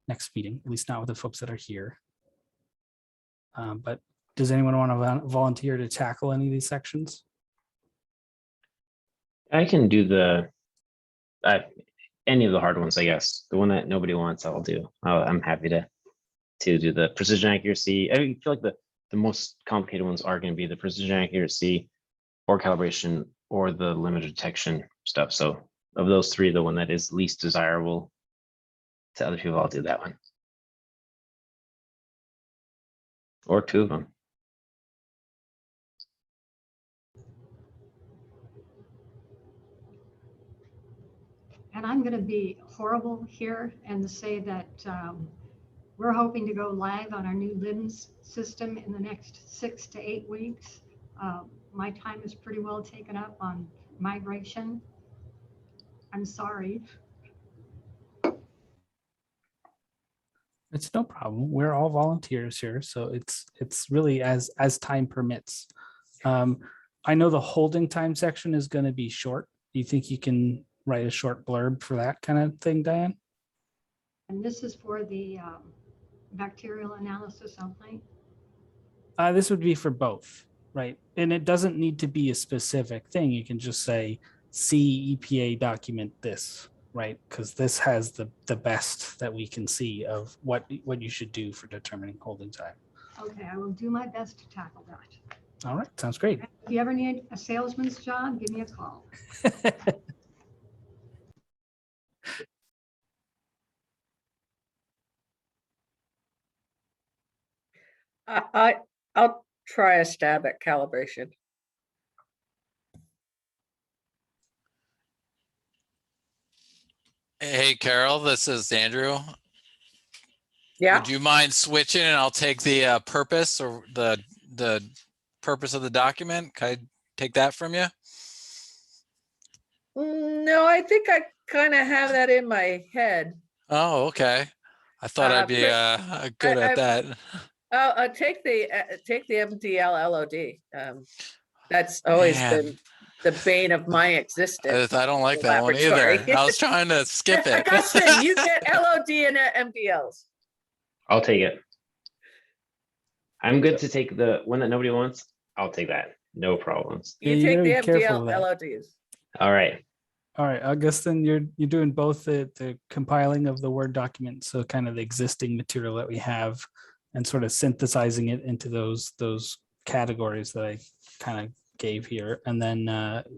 next meeting, at least not with the folks that are here. But does anyone want to volunteer to tackle any of these sections? I can do any of the hard ones, I guess. The one that nobody wants, I'll do. I'm happy to do the precision accuracy. I feel like the most complicated ones are going to be the precision accuracy or calibration or the limit detection stuff. So of those three, the one that is least desirable to other people, I'll do that one. Or 2 of them. And I'm going to be horrible here and say that we're hoping to go live on our new LIMS system in the next 6 to 8 weeks. My time is pretty well taken up on migration. I'm sorry. It's no problem. We're all volunteers here, so it's really as time permits. I know the holding time section is going to be short. Do you think you can write a short blurb for that kind of thing, Diane? And this is for the bacterial analysis only. This would be for both, right? And it doesn't need to be a specific thing. You can just say, see EPA document this, right? Because this has the best that we can see of what you should do for determining holding time. Okay, I will do my best to tackle that. All right, sounds great. If you ever need a salesman's job, give me a call. I'll try a stab at calibration. Hey, Carol, this is Andrew. Yeah, Would you mind switching and I'll take the purpose or the purpose of the document? Can I take that from you? no, I think I kind of have that in my head. Oh, okay. I thought I'd be good at that. I'll take the MDL LOD. That's always Man. been the bane of my existence. I don't like in the that one laboratory. either. I was trying to skip it. Augustine, you get LOD and MDLs. I'll take it. I'm good to take the one that nobody wants. I'll take that. No problems. Yeah, You you take gotta the be careful MDL with that. LODs. All right. All right, Augustine, you're doing both the compiling of the Word document, so kind of the existing material that we have, and sort of synthesizing it into those categories that I kind of gave here, and then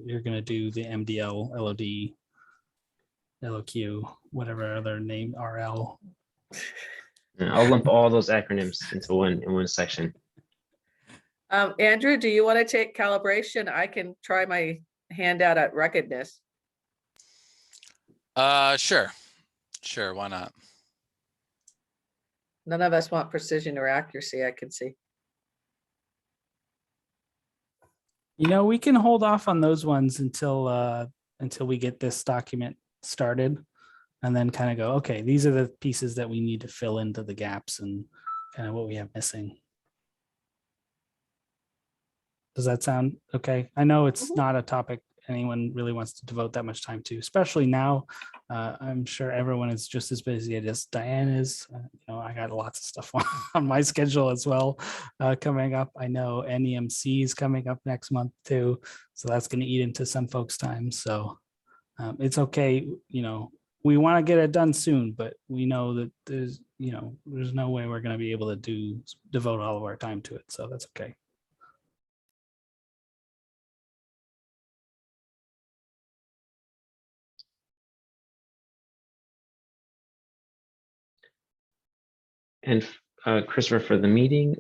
you're going to do the MDL, LOD, LOQ, whatever other name, RL. And I'll lump all those acronyms into one section. Andrew, do you want to take calibration? I can try my hand out at ruggedness. Sure. Why not? None of us want precision or accuracy, I can see. You know, we can hold off on those ones until we get this document started, and then kind of go, okay, these are the pieces that we need to fill into the gaps and kind of what we have missing. Does that sound okay? I know it's not a topic anyone really wants to devote that much time to, especially now. I'm sure everyone is just as busy as Diane is. I got lots of stuff on my schedule as well coming up. I know NEMC is coming up next month too, so that's going to eat into some folks' time. So it's okay. We want to get it done soon, but we know that there's no way we're going to be able to devote all of our time to it. So that's okay. And Christopher, for the meeting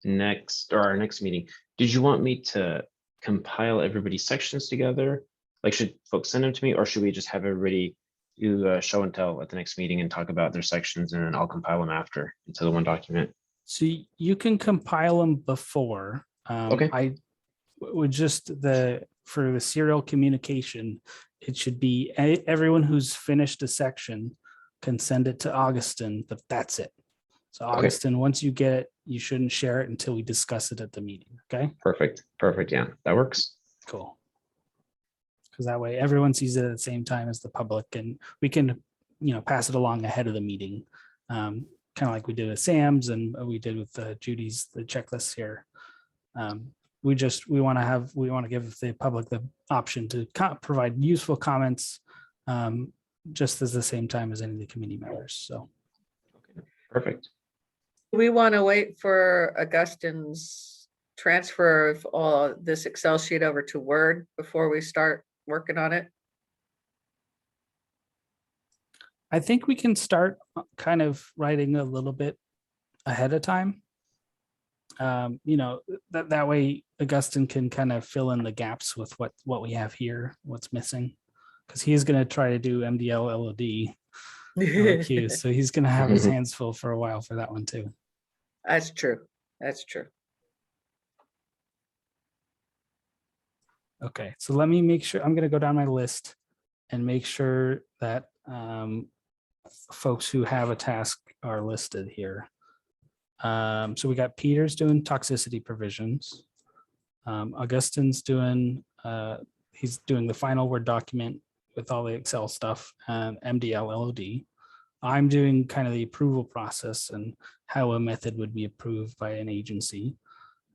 next, or our next meeting, did you want me to compile everybody's sections together? Like, should folks send them to me, or should we just have everybody do a show and tell at the next meeting and talk about their sections, and then I'll compile them after into the one document? So you can compile them before. Okay. I would just for the serial communication, it should be everyone who's finished a section can send it to Augustin, but that's it. So Augustin, once you get it, you shouldn't share it until we discuss it at the meeting. Okay. Perfect. Yeah, that works. Cool. Because that way everyone sees it at the same time as the public, and we can, pass it along ahead of the meeting. Kind of like we did with Sam's and we did with Judy's, the checklists here. We want to give the public the option to provide useful comments just as the same time as any of the committee members. So. Perfect. We want to wait for Augustin's transfer of all this Excel sheet over to Word before we start working on it. I think we can start kind of writing a little bit ahead of time. That way Augustin can kind of fill in the gaps with what we have here, what's missing, because he's going to try to do MDL LOD. LOQ, so he's going to have his hands full for a while for that one too. That's true. That's true. Okay, so let me make sure, I'm going to go down my list and make sure that folks who have a task are listed here. So we got Peter's doing toxicity provisions. Augustin's doing, he's doing the final Word document with all the Excel stuff and MDL LOD. I'm doing kind of the approval process and how a method would be approved by an agency,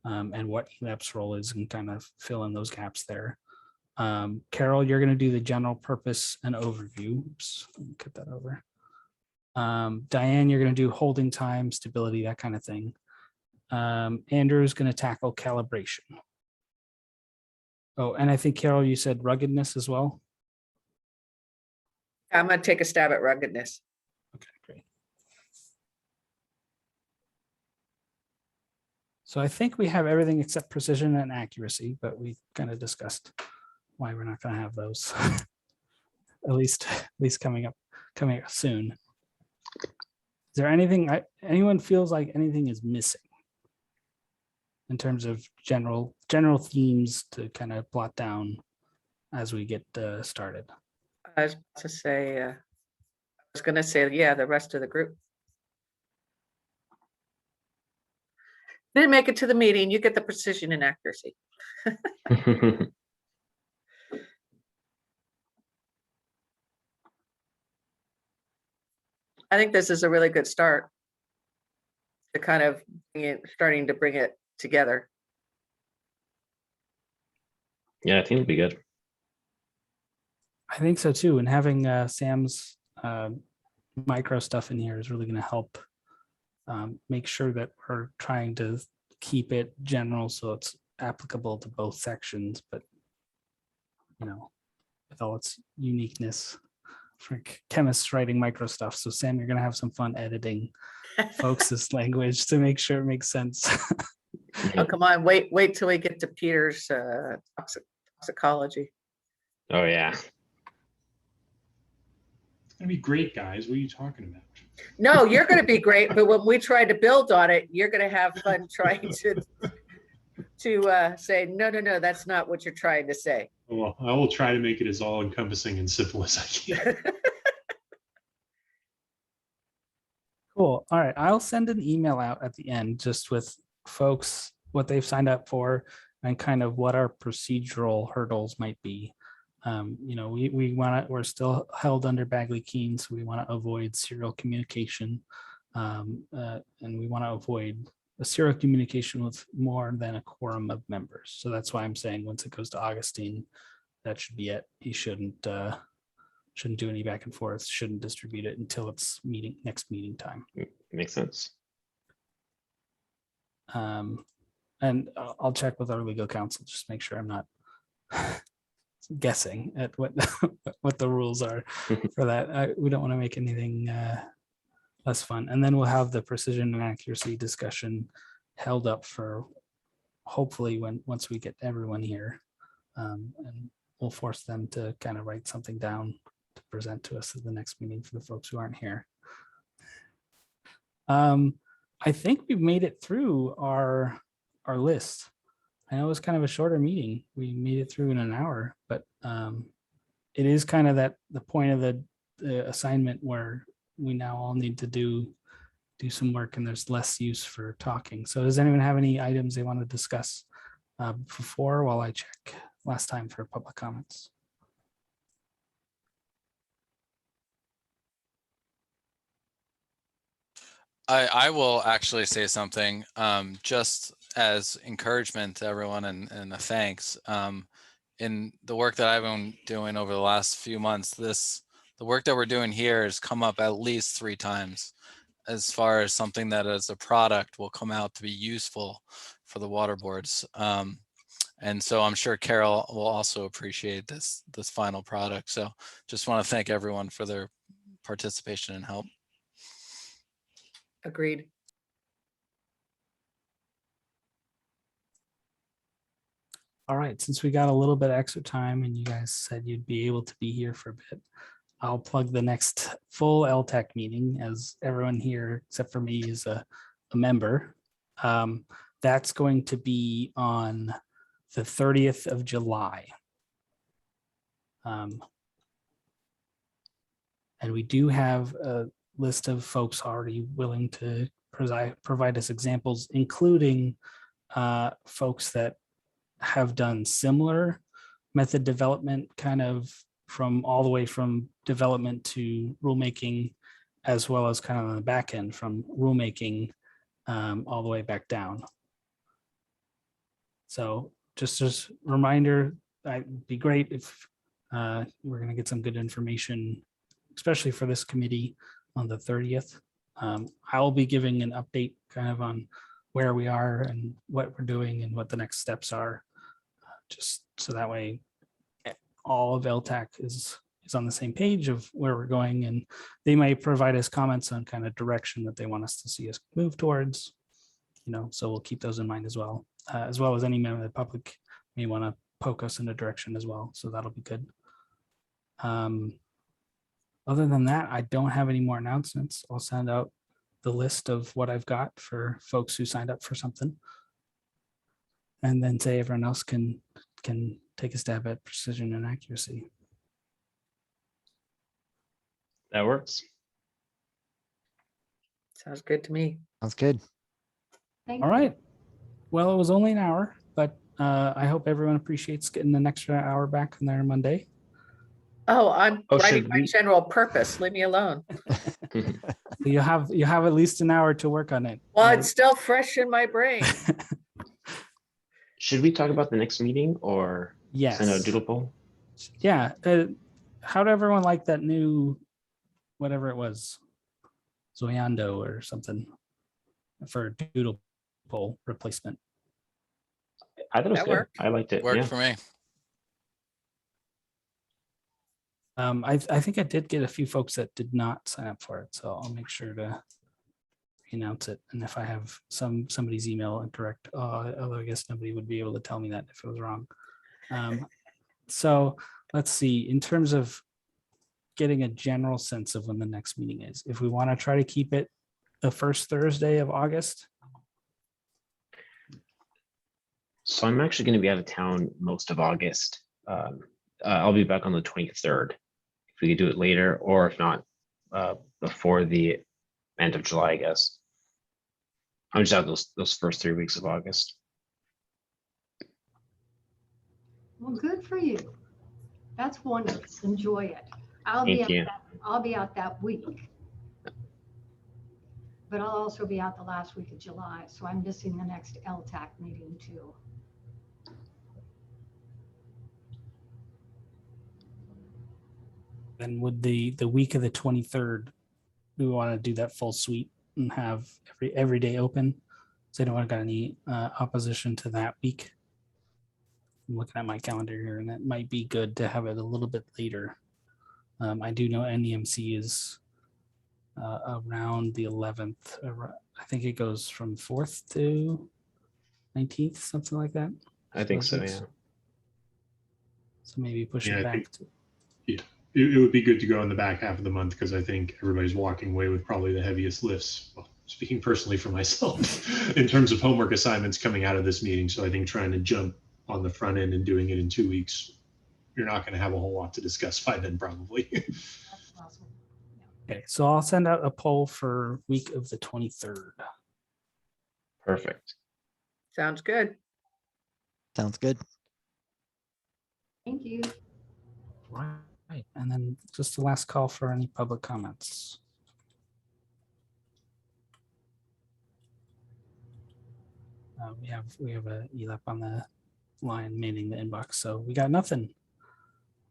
and what ELAP's role is, and kind of fill in those gaps there. Carol, you're going to do the general purpose and overview. Oops, let me cut that over. Diane, you're going to do holding time, stability, that kind of thing. Andrew's going to tackle calibration. Oh, and I think Carol, you said ruggedness as well. I'm going to take a stab at ruggedness. Okay, great. So I think we have everything except precision and accuracy, but we kind of discussed why we're not going to have those at least coming up soon. Is there anything anyone feels like anything is missing in terms of general themes to kind of plot down as we get started? I was going to say, yeah, the rest of the group. Didn't make it to the meeting. You get the precision and accuracy. I think this is a really good start to kind of starting to bring it together. Yeah, I think it'll be good. I think so too. And having Sam's micro stuff in here is really going to help make sure that we're trying to keep it general so it's applicable to both sections, but with all its uniqueness for chemists writing micro stuff. So Sam, you're going to have some fun editing folks' language to make sure it makes sense. Oh, come on, wait till we get to Peter's toxicology. Oh yeah. It's gonna be great, guys. What are you talking about? No, you're going to be great, but when we try to build on it, you're going to have fun trying to say, no, that's not what you're trying to say. Well, I will try to make it as all-encompassing and simple as I can. Cool. All right. I'll send an email out at the end just with folks, what they've signed up for and kind of what our procedural hurdles might be. We're still held under Bagley-Keene, so we want to avoid serial communication. And we want to avoid a serial communication with more than a quorum of members. So that's why I'm saying once it goes to Augustine, that should be it. He shouldn't do any back and forth, shouldn't distribute it until it's next meeting time. Makes sense. And I'll check with our legal counsel, just make sure I'm not guessing at what the rules are for that. We don't want to make anything less fun. And then we'll have the precision and accuracy discussion held up for hopefully once we get everyone here. And we'll force them to kind of write something down to present to us at the next meeting for the folks who aren't here. I think we've made it through our list. I know it was kind of a shorter meeting. We made it through in an hour, but it is kind of the point of the assignment where we now all need to do some work and there's less use for talking. So does anyone have any items they want to discuss before while I check last time for public comments? I will actually say something just as encouragement to everyone and a thanks. In the work that I've been doing over the last few months, the work that we're doing here has come up at least 3 times as far as something that as a product will come out to be useful for the water boards. And so I'm sure Carol will also appreciate this final product. So just want to thank everyone for their participation and help. Agreed. All right, since we got a little bit of extra time and you guys said you'd be able to be here for a bit, I'll plug the next full ELTAC meeting, as everyone here except for me is a member. That's going to be on the 30th of July. And we do have a list of folks already willing to provide us examples, including folks that have done similar method development, kind of from all the way from development to rulemaking, as well as kind of on the back end from rulemaking all the way back down. So just as a reminder, it'd be great if we're going to get some good information, especially for this committee on the 30th. I'll be giving an update kind of on where we are and what we're doing and what the next steps are, just so that way all of ELTAC is on the same page of where we're going, and they might provide us comments on kind of direction that they want us to see us move towards, so we'll keep those in mind as well as any member of the public may want to poke us in a direction as well. So that'll be good. Other than that, I don't have any more announcements. I'll send out the list of what I've got for folks who signed up for something, and then say everyone else can take a stab at precision and accuracy. That works. Sounds good to me. Sounds good. Thank All you. right. Well, it was only an hour, but I hope everyone appreciates getting an extra hour back on their Monday. Oh, I'm Oh, writing should my we- general purpose. Leave me alone. You have at least an hour to work on it. Well, it's still fresh in my brain. Should we talk about the next meeting or Yes. send out a doodle poll? Yeah. How did everyone like that new, whatever it was, Zoyando or something for doodle poll replacement? I thought it was That good. worked. I liked it. Worked Yeah. for me. I think I did get a few folks that did not sign up for it, so I'll make sure to announce it. And if I have somebody's email and direct, although I guess nobody would be able to tell me that if it was wrong. So let's see, in terms of getting a general sense of when the next meeting is, if we want to try to keep it the first Thursday of August. So I'm actually going to be out of town most of August. I'll be back on the 23rd. If we could do it later, or if not, before the end of July, I guess. I'm just out those first 3 weeks of August. Well, good for you. That's wonderful. Enjoy it. I'll be Thank you. out that week. But I'll also be out the last week of July, so I'm missing the next ELTAC meeting too. Then would the week of the 23rd, we want to do that full suite and have every day open? So I don't want to got any opposition to that week. I'm looking at my calendar here, and that might be good to have it a little bit later. I do know NEMC is around the 11th. I think it goes from 4th to 19th, something like that. I think Those so, weeks. yeah. So maybe push Yeah, it I back think- to. It would be good to go in the back half of the month because I think everybody's walking away with probably the heaviest lifts. Well, speaking personally for myself, in terms of homework assignments coming out of this meeting. So I think trying to jump on the front end and doing it in 2 weeks, you're not going to have a whole lot to discuss by then, probably. That's possible. Okay, so I'll send out a poll for week of the 23rd. Perfect. Sounds good. Sounds good. Thank you. Right, and then just the last call for any public comments. We have a ELAP on the line manning the inbox, so we got nothing.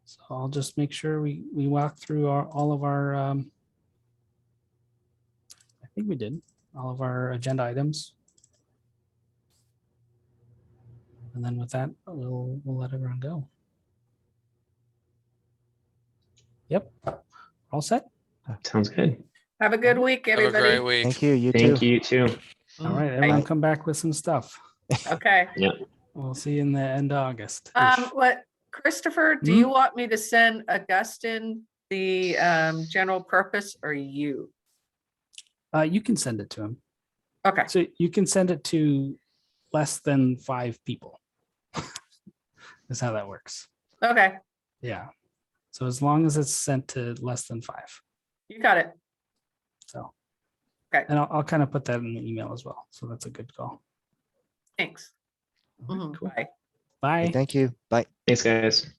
So I'll just make sure we walk through all of our. I think we did all of our agenda items, and then with that, we'll let everyone go. Yep, all set. Sounds good. Have a good week, Have a everybody. great week. Thank you. You Thank too. you too. All right, everyone, Bye. come back with some stuff. Okay. We'll see you in the end of August. What, Christopher, do you want me to send Augustine the general purpose or you? You can send it to him. Okay, So you can send it to less than 5 people. Is how that works. okay, Yeah. So as long as it's sent to less than 5. you got it. So. Okay. And I'll kind of put that in the email as well. So that's a good call. Thanks. All right, Mhm, cool. Bye. Bye. Thank you. Bye. Thanks, guys.